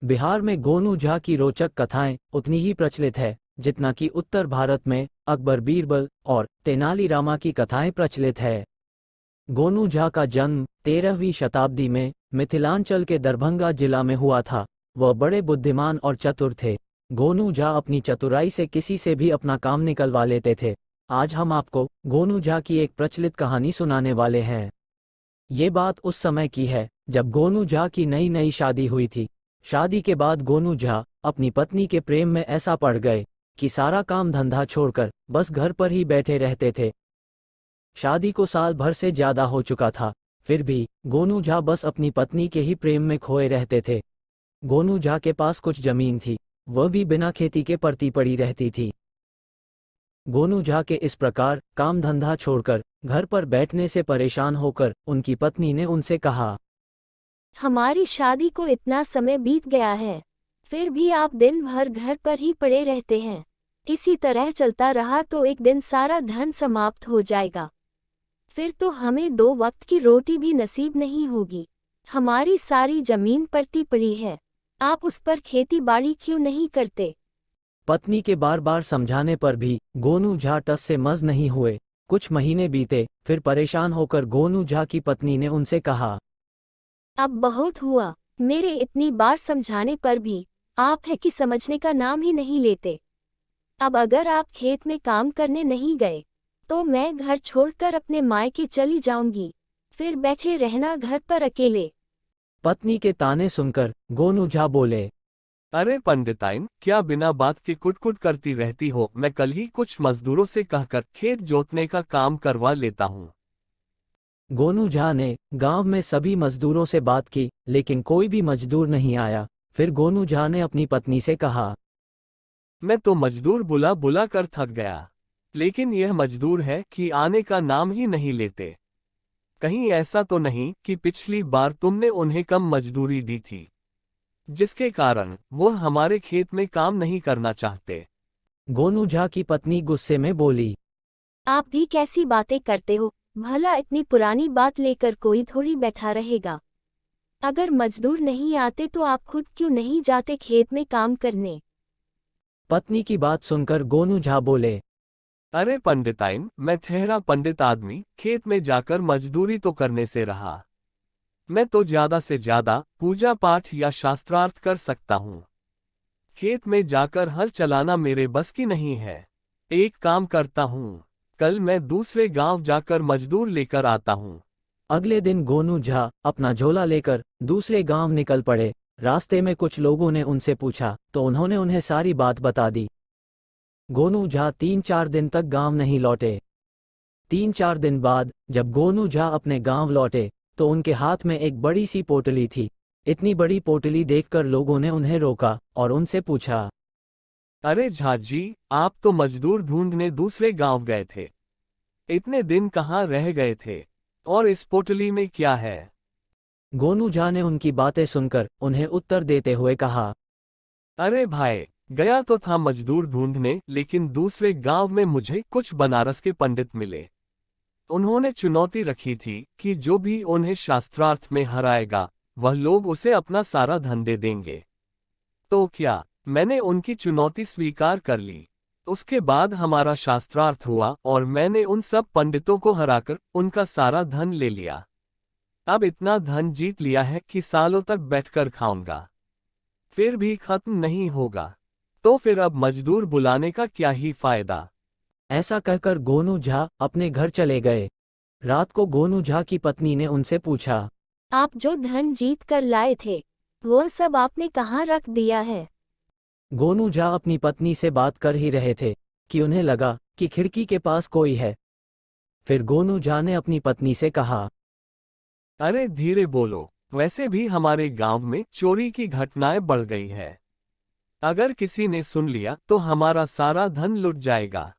बिहार में गोनू झा की रोचक कथाएं उतनी ही प्रचलित है जितना कि उत्तर भारत में अकबर बीरबल और तेनालीरामा की कथाएं प्रचलित है। गोनू झा का जन्म 13वीं शताब्दी में मिथिलांचल के दरभंगा जिला में हुआ था। वह बड़े बुद्धिमान और चतुर थे। गोनू झा अपनी चतुराई से किसी से भी अपना काम निकलवा लेते थे। आज हम आपको गोनू झा की एक प्रचलित कहानी सुनाने वाले हैं। ये बात उस समय की है जब गोनू झा की नई नई शादी हुई थी। शादी के बाद गोनू झा अपनी पत्नी के प्रेम में ऐसा पड़ गए कि सारा काम धंधा छोड़कर बस घर पर ही बैठे रहते थे। शादी को साल भर से ज्यादा हो चुका था, फिर भी गोनू झा बस अपनी पत्नी के ही प्रेम में खोए रहते थे। गोनू झा के पास कुछ जमीन थी, वह भी बिना खेती के पड़ती पड़ी रहती थी। गोनू झा के इस प्रकार काम धंधा छोड़कर घर पर बैठने से परेशान होकर उनकी पत्नी ने उनसे कहा, हमारी शादी को इतना समय बीत गया है, फिर भी आप दिन भर घर पर ही पड़े रहते हैं। इसी तरह चलता रहा तो एक दिन सारा धन समाप्त हो जाएगा। फिर तो हमें 2 वक्त की रोटी भी नसीब नहीं होगी। हमारी सारी जमीन पड़ती पड़ी है, आप उस पर खेती बाड़ी क्यों नहीं करते? पत्नी के बार बार समझाने पर भी गोनू झा टस से मज नहीं हुए। कुछ महीने बीते, फिर परेशान होकर गोनू झा की पत्नी ने उनसे कहा, अब बहुत हुआ, मेरे इतनी बार समझाने पर भी आप है कि समझने का नाम ही नहीं लेते। अब अगर आप खेत में काम करने नहीं गए तो मैं घर छोड़कर अपने मायके चली जाऊंगी, फिर बैठे रहना घर पर अकेले। पत्नी के ताने सुनकर गोनू झा बोले, अरे पंडिताइन, क्या बिना बात के कुट करती रहती हो? मैं कल ही कुछ मजदूरों से कहकर खेत जोतने का काम करवा लेता हूँ। गोनू झा ने गांव में सभी मजदूरों से बात की, लेकिन कोई भी मजदूर नहीं आया। फिर गोनू झा ने अपनी पत्नी से कहा, मैं तो मजदूर बुला बुला कर थक गया, लेकिन यह मजदूर है कि आने का नाम ही नहीं लेते। कहीं ऐसा तो नहीं कि पिछली बार तुमने उन्हें कम मजदूरी दी थी, जिसके कारण वो हमारे खेत में काम नहीं करना चाहते? गोनू झा की पत्नी गुस्से में बोली, आप भी कैसी बातें करते हो? भला इतनी पुरानी बात लेकर कोई थोड़ी बैठा रहेगा। अगर मजदूर नहीं आते तो आप खुद क्यों नहीं जाते खेत में काम करने? पत्नी की बात सुनकर गोनू झा बोले, अरे पंडिताइन, मैं ठहरा पंडित आदमी, खेत में जाकर मजदूरी तो करने से रहा। मैं तो ज्यादा से ज्यादा पूजा पाठ या शास्त्रार्थ कर सकता हूँ। खेत में जाकर हल चलाना मेरे बस की नहीं है। एक काम करता हूँ, कल मैं दूसरे गांव जाकर मजदूर लेकर आता हूँ। अगले दिन गोनू झा अपना झोला लेकर दूसरे गांव निकल पड़े। रास्ते में कुछ लोगों ने उनसे पूछा तो उन्होंने उन्हें सारी बात बता दी। गोनू झा 3-4 दिन तक गांव नहीं लौटे। 3-4 दिन बाद जब गोनू झा अपने गांव लौटे तो उनके हाथ में एक बड़ी सी पोटली थी। इतनी बड़ी पोटली देखकर लोगों ने उन्हें रोका और उनसे पूछा, अरे झा जी, आप तो मजदूर ढूंढने दूसरे गांव गए थे। इतने दिन कहाँ रह गए थे? और इस पोटली में क्या है? गोनू झा ने उनकी बातें सुनकर उन्हें उत्तर देते हुए कहा, अरे भाई, गया तो था मजदूर ढूंढने, लेकिन दूसरे गांव में मुझे कुछ बनारस के पंडित मिले। उन्होंने चुनौती रखी थी कि जो भी उन्हें शास्त्रार्थ में हराएगा वह लोग उसे अपना सारा धन दे देंगे। तो क्या मैंने उनकी चुनौती स्वीकार कर ली। उसके बाद हमारा शास्त्रार्थ हुआ और मैंने उन सब पंडितों को हराकर उनका सारा धन ले लिया। अब इतना धन जीत लिया है कि सालों तक बैठकर खाऊंगा, फिर भी खत्म नहीं होगा। तो फिर अब मजदूर बुलाने का क्या ही फायदा? ऐसा कहकर गोनू झा अपने घर चले गए। रात को गोनू झा की पत्नी ने उनसे पूछा, आप जो धन जीत कर लाए थे वो सब आपने कहाँ रख दिया है? गोनू झा अपनी पत्नी से बात कर ही रहे थे कि उन्हें लगा कि खिड़की के पास कोई है। फिर गोनू झा ने अपनी पत्नी से कहा, अरे धीरे बोलो, वैसे भी हमारे गांव में चोरी की घटनाएं बढ़ गई है। अगर किसी ने सुन लिया तो हमारा सारा धन लुट जाएगा।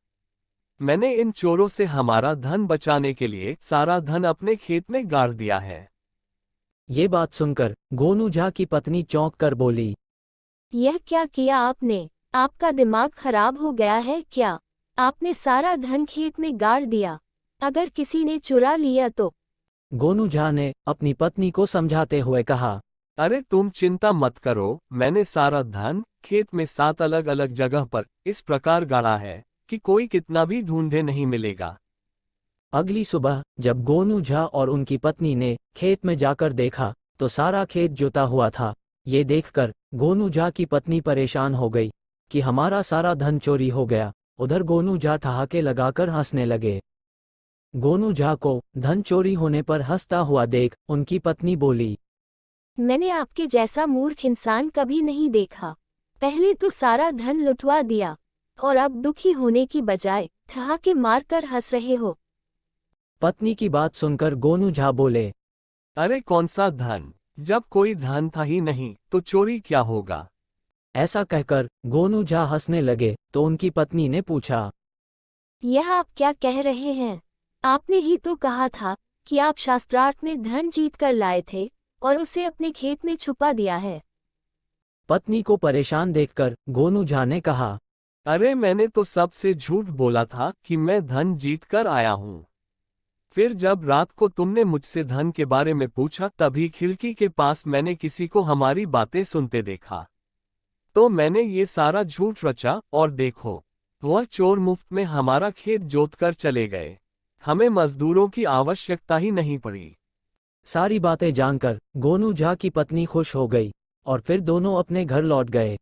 मैंने इन चोरों से हमारा धन बचाने के लिए सारा धन अपने खेत में गाड़ दिया है। ये बात सुनकर गोनू झा की पत्नी चौंक कर बोली, यह क्या किया आपने? आपका दिमाग खराब हो गया है क्या? आपने सारा धन खेत में गाड़ दिया। अगर किसी ने चुरा लिया तो? गोनू झा ने अपनी पत्नी को समझाते हुए कहा, अरे तुम चिंता मत करो, मैंने सारा धन खेत में 7 अलग अलग जगह पर इस प्रकार गाड़ा है कि कोई कितना भी ढूंढे नहीं मिलेगा। अगली सुबह जब गोनू झा और उनकी पत्नी ने खेत में जाकर देखा तो सारा खेत जोता हुआ था। ये देखकर गोनू झा की पत्नी परेशान हो गई कि हमारा सारा धन चोरी हो गया। उधर गोनू झा ठहाके लगाकर हंसने लगे। गोनू झा को धन चोरी होने पर हंसता हुआ देख उनकी पत्नी बोली, मैंने आपके जैसा मूर्ख इंसान कभी नहीं देखा। पहले तो सारा धन लुटवा दिया और अब दुखी होने की बजाय ठहाके मारकर हंस रहे हो। पत्नी की बात सुनकर गोनू झा बोले, अरे कौन सा धन, जब कोई धन था ही नहीं तो चोरी क्या होगा। ऐसा कहकर गोनू झा हंसने लगे तो उनकी पत्नी ने पूछा, यह आप क्या कह रहे हैं? आपने ही तो कहा था कि आप शास्त्रार्थ में धन जीत कर लाए थे और उसे अपने खेत में छुपा दिया है। पत्नी को परेशान देखकर गोनू झा ने कहा, अरे मैंने तो सबसे झूठ बोला था कि मैं धन जीत कर आया हूँ। फिर जब रात को तुमने मुझसे धन के बारे में पूछा तभी खिड़की के पास मैंने किसी को हमारी बातें सुनते देखा, तो मैंने ये सारा झूठ रचा और देखो, वह चोर मुफ्त में हमारा खेत जोत कर चले गए। हमें मजदूरों की आवश्यकता ही नहीं पड़ी। सारी बातें जानकर गोनू झा की पत्नी खुश हो गई और फिर दोनों अपने घर लौट गए।